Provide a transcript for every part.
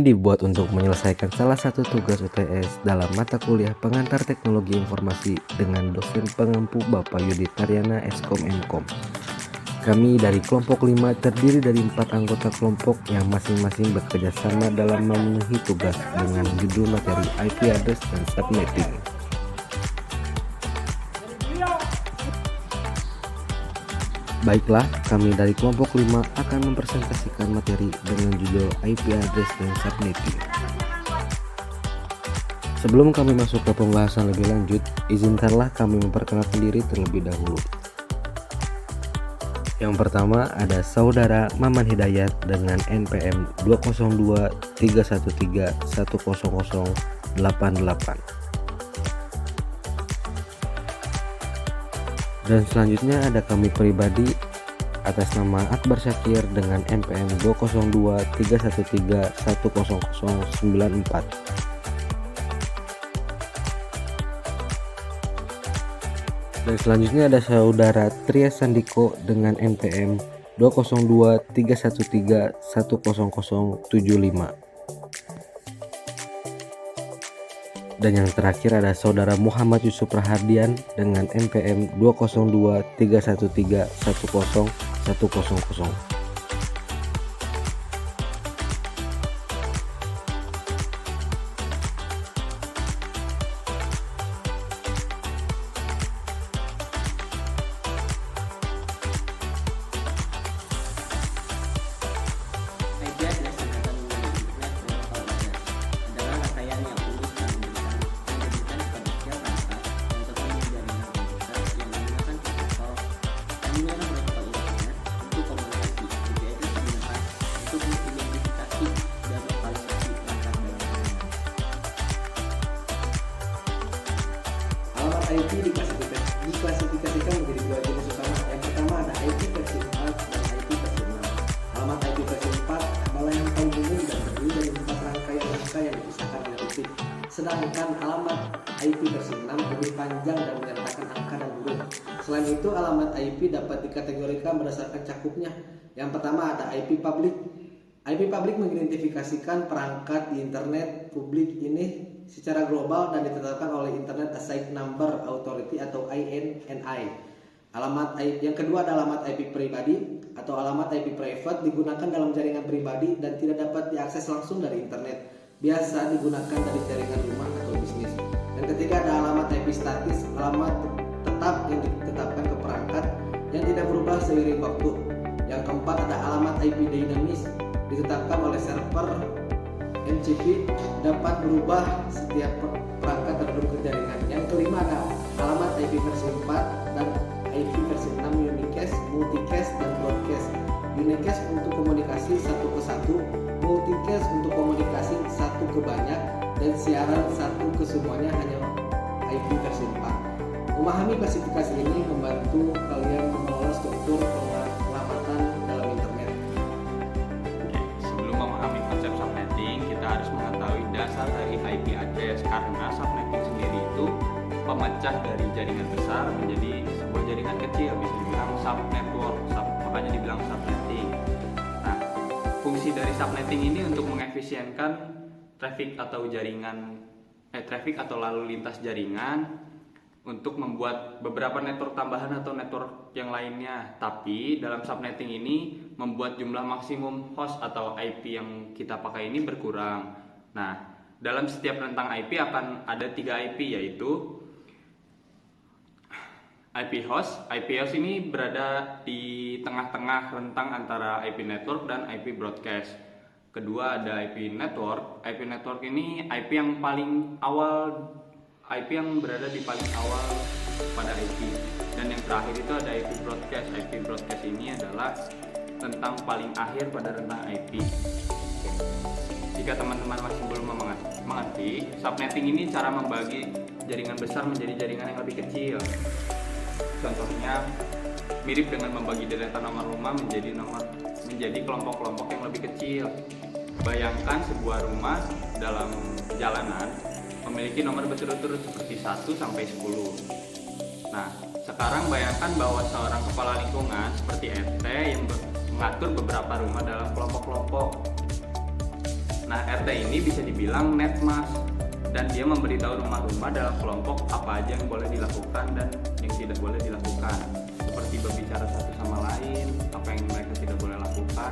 Dibuat untuk menyelesaikan salah satu tugas UTS dalam mata kuliah Pengantar Teknologi Informasi dengan dosen pengampu Bapak Yudi Taryana Eskom Mkom. Kami dari kelompok 5 terdiri dari 4 anggota kelompok yang masing-masing bekerja sama dalam memenuhi tugas dengan judul materi IP address dan subnetting. Baiklah, kami dari kelompok 5 akan mempresentasikan materi dengan judul IP address dan subnetting. Sebelum kami masuk ke pembahasan lebih lanjut, izinkanlah kami memperkenalkan diri terlebih dahulu. Yang pertama ada Saudara Maman Hidayat dengan NPM 20231310088. Dan selanjutnya ada kami pribadi atas nama Akbar Syakir dengan NPM 20231310094. Dan selanjutnya ada Saudara Tria Sandiko dengan NPM 20231310075. Dan yang terakhir ada Saudara Muhammad Yusuf Rahardian dengan NPM 20231310100. IP address yang akan menjadi internet protokol adalah rangkaian yang unik dan memberikan kepada setiap perangkat yang terhubung jaringan komputer yang menggunakan protokol internet untuk komunikasi. IP address digunakan untuk mengidentifikasi dan lokalisasi perangkat dalam jaringan. Alamat IP diklasifikasikan menjadi dua jenis utama. Yang pertama ada IP versi 4 dan IP versi 6. Alamat IP versi 4 adalah yang paling umum dan terdiri dari 4 rangkaian angka yang dipisahkan oleh titik. Sedangkan alamat IP versi 6 lebih panjang dan menyertakan angka dan huruf. Selain itu, alamat IP dapat dikategorikan berdasarkan cakupnya. Yang pertama ada IP public. IP public mengidentifikasikan perangkat di internet publik ini secara global dan ditetapkan oleh Internet Assigned Number Authority atau INNI. Alamat IP yang kedua adalah alamat IP pribadi atau alamat IP private, digunakan dalam jaringan pribadi dan tidak dapat diakses langsung dari internet. Biasa digunakan dari jaringan rumah atau bisnis. Yang ketiga ada alamat IP statis, alamat tetap yang ditetapkan ke perangkat yang tidak berubah seiring waktu. Yang keempat ada alamat IP dinamis, ditetapkan oleh server MCP, dapat berubah setiap perangkat terhubung ke jaringan. Yang kelima ada alamat IP versi 4 dan IP versi 6 unicast, multicast, dan broadcast. Unicast untuk komunikasi satu ke satu, multicast untuk komunikasi satu ke banyak, dan siaran satu ke semuanya hanya IP versi 4. Memahami klasifikasi ini membantu kalian mengelola struktur pengamatan dalam internet. Sebelum memahami konsep subnetting, kita harus mengetahui dasar dari IP address karena subnetting sendiri itu pemecah dari jaringan besar menjadi sebuah jaringan kecil, bisa dibilang subnetwork, makanya dibilang subnetting. Nah, fungsi dari subnetting ini untuk mengefisienkan traffic atau lalu lintas jaringan untuk membuat beberapa network tambahan atau network yang lainnya. Tapi dalam subnetting ini membuat jumlah maksimum host atau IP yang kita pakai ini berkurang. Nah, dalam setiap rentang IP akan ada 3 IP, yaitu IP host. IP host ini berada di tengah-tengah rentang antara IP network dan IP broadcast. Kedua ada IP network. IP network ini IP yang paling awal, IP yang berada di paling awal pada IP. Dan yang terakhir itu ada IP broadcast. IP broadcast ini adalah tentang paling akhir pada rentang IP. Jika teman-teman masih belum mengerti, subnetting ini cara membagi jaringan besar menjadi jaringan yang lebih kecil. Contohnya mirip dengan membagi deretan nomor rumah menjadi kelompok-kelompok yang lebih kecil. Bayangkan sebuah rumah dalam jalanan memiliki nomor berturut-turut seperti 1 sampai 10. Nah, sekarang bayangkan bahwa seorang kepala lingkungan seperti RT yang mengatur beberapa rumah dalam kelompok-kelompok. Nah, RT ini bisa dibilang netmas, dan dia memberitahu rumah-rumah dalam kelompok apa aja yang boleh dilakukan dan yang tidak boleh dilakukan, seperti berbicara satu sama lain, apa yang mereka tidak boleh lakukan,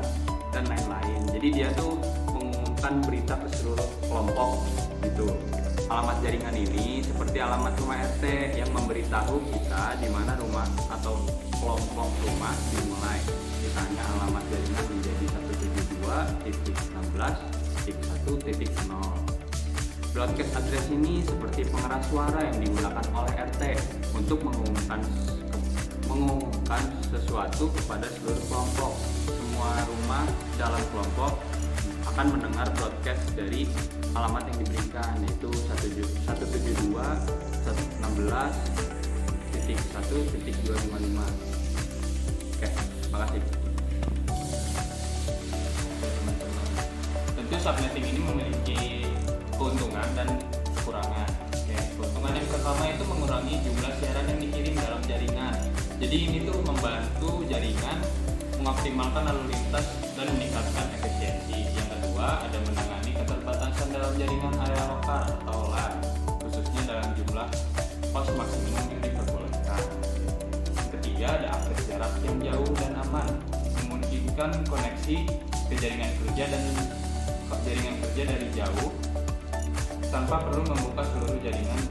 dan lain-lain. Jadi dia tuh mengumumkan berita ke seluruh kelompok gitu. Alamat jaringan ini seperti alamat rumah RT yang memberitahu kita di mana rumah atau kelompok rumah dimulai. Misalnya alamat jaringan menjadi 172.16.1.0. Broadcast address ini seperti pengeras suara yang digunakan oleh RT untuk mengumumkan sesuatu kepada seluruh kelompok. Semua rumah dalam kelompok akan mendengar broadcast dari alamat yang diberikan, yaitu 172.16.1.255. Oke, makasih. Tentu subnetting ini memiliki keuntungan dan kekurangan. Keuntungan yang pertama itu mengurangi jumlah siaran yang dikirim dalam jaringan. Jadi ini tuh membantu jaringan mengoptimalkan lalu lintas dan meningkatkan efisiensi. Yang kedua, ada menangani keterbatasan dalam jaringan area lokal atau LAN, khususnya dalam jumlah pos maksimum yang diperbolehkan. Yang ketiga, ada akses jarak yang jauh dan aman, memungkinkan koneksi ke jaringan kerja dari jauh tanpa perlu membuka seluruh jaringan.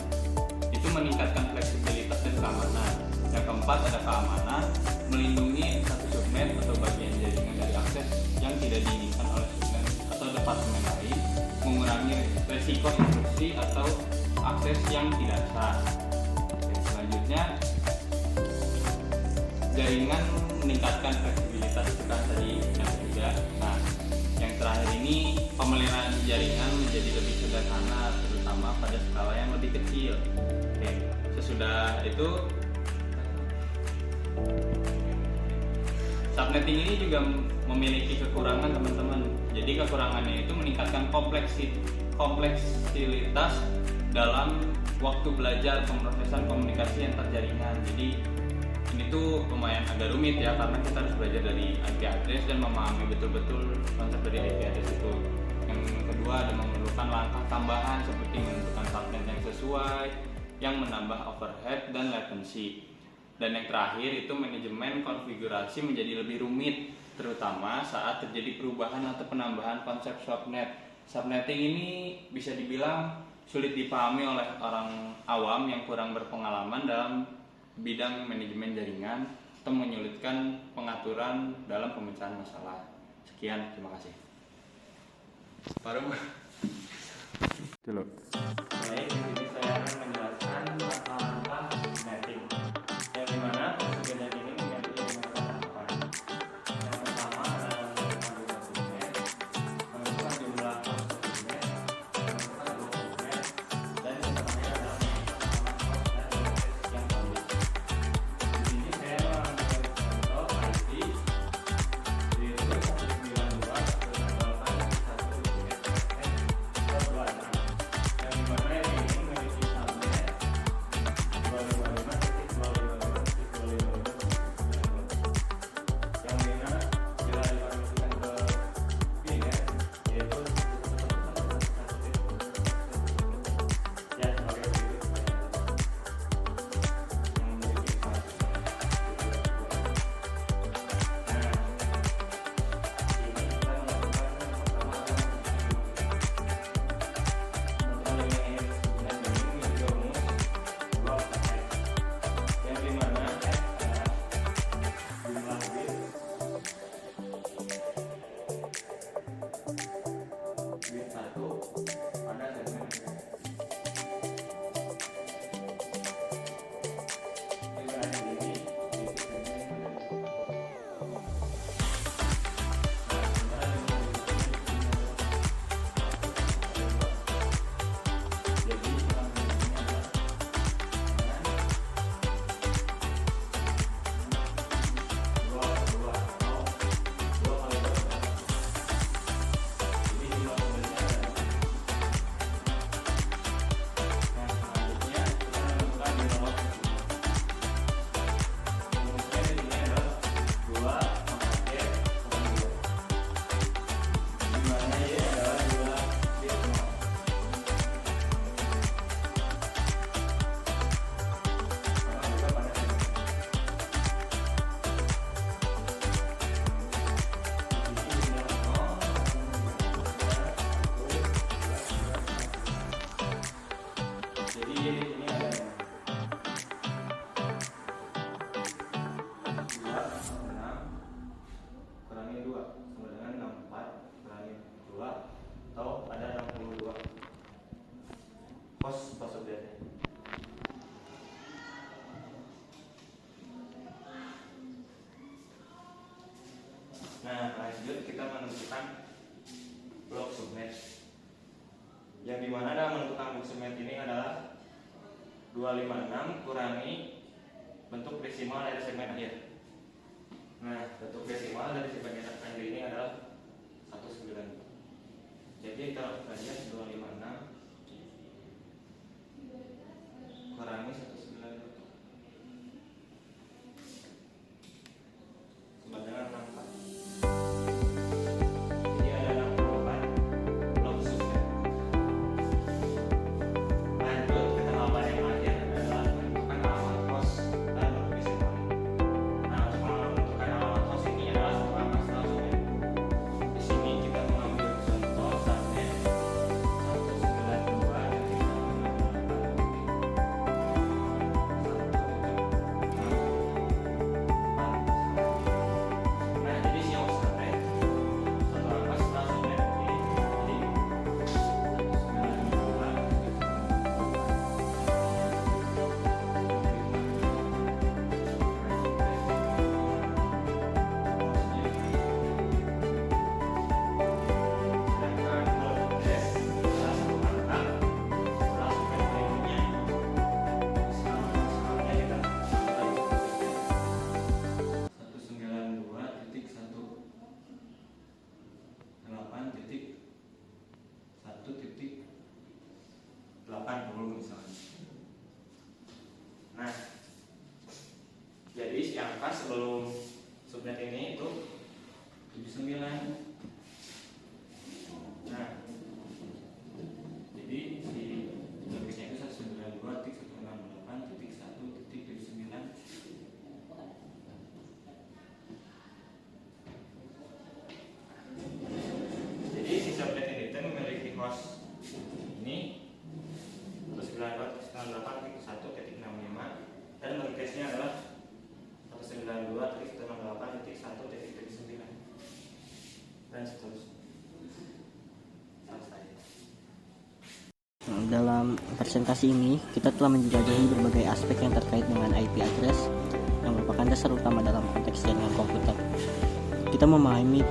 Itu meningkatkan fleksibilitas dan keamanan. Yang keempat, ada keamanan, melindungi satu subnet atau bagian jaringan dari akses yang tidak diinginkan oleh subnet atau departemen lain, mengurangi resiko intrusi atau akses yang tidak sah. Selanjutnya, jaringan meningkatkan fleksibilitas itu kan tadi yang ketiga. Nah, yang terakhir ini pemeliharaan jaringan menjadi lebih sederhana, terutama pada skala yang lebih kecil. Oke, sesudah itu subnetting ini juga memiliki kekurangan, teman-teman. Jadi kekurangannya itu meningkatkan kompleksitas dalam waktu belajar pemrosesan komunikasi antar jaringan. Jadi ini tuh lumayan agak rumit ya, karena kita harus belajar dari IP address dan memahami betul-betul konsep dari IP address itu. Yang kedua, ada memerlukan langkah tambahan seperti menentukan subnet yang sesuai, yang menambah overhead dan latency. Dan yang terakhir itu manajemen konfigurasi menjadi lebih rumit, terutama saat terjadi perubahan atau penambahan konsep subnet. Subnetting ini bisa dibilang sulit dipahami oleh orang awam yang kurang berpengalaman dalam bidang manajemen jaringan atau menyulitkan pengaturan dalam pemecahan masalah. Sekian, terima kasih. Baru. Baik, di sini saya akan menjelaskan tentang subnetting. Yang dimana subnetting ini menjadi tahapan. Yang pertama adalah menentukan subnet, menentukan jumlah subnet, menentukan subnet, dan yang terakhir adalah menentukan yang valid. Di sini saya mengambil contoh IP di 192.168.1.2. Yang dimana yang dimana dalam menentukan bentuk segmen ini adalah 256 kurangi bentuk desimal dari segmen akhir. Nah, bentuk desimal dari segmen akhir ini adalah 19. Jadi kita lakukan aja 256 kurangi 19 sama dengan 64. Jadi ada 64 belum subset. Lanjut ke tahapan yang akhir adalah menentukan alamat host dan berbagai segmen. Nah, untuk menentukan alamat host ini adalah sebuah masalah subnet. Di sini kita mengambil contoh subnet 192.168. Nah, jadi siapa subnet satu angka setelah subnet ini jadi 192.168.1.80 misalnya. Nah, jadi si angka sebelum subnet ini itu 79. Nah, jadi si garisnya itu 192.168.1.79. Jadi si subnet ini itu memiliki host ini 192.168.1.65 dan marketnya adalah 192.168.1.79 dan seterusnya. Selesai. Dalam presentasi ini, kita telah menjelajahi berbagai aspek yang terkait dengan IP address yang merupakan dasar utama dalam konteks jaringan komputer. Kita memahami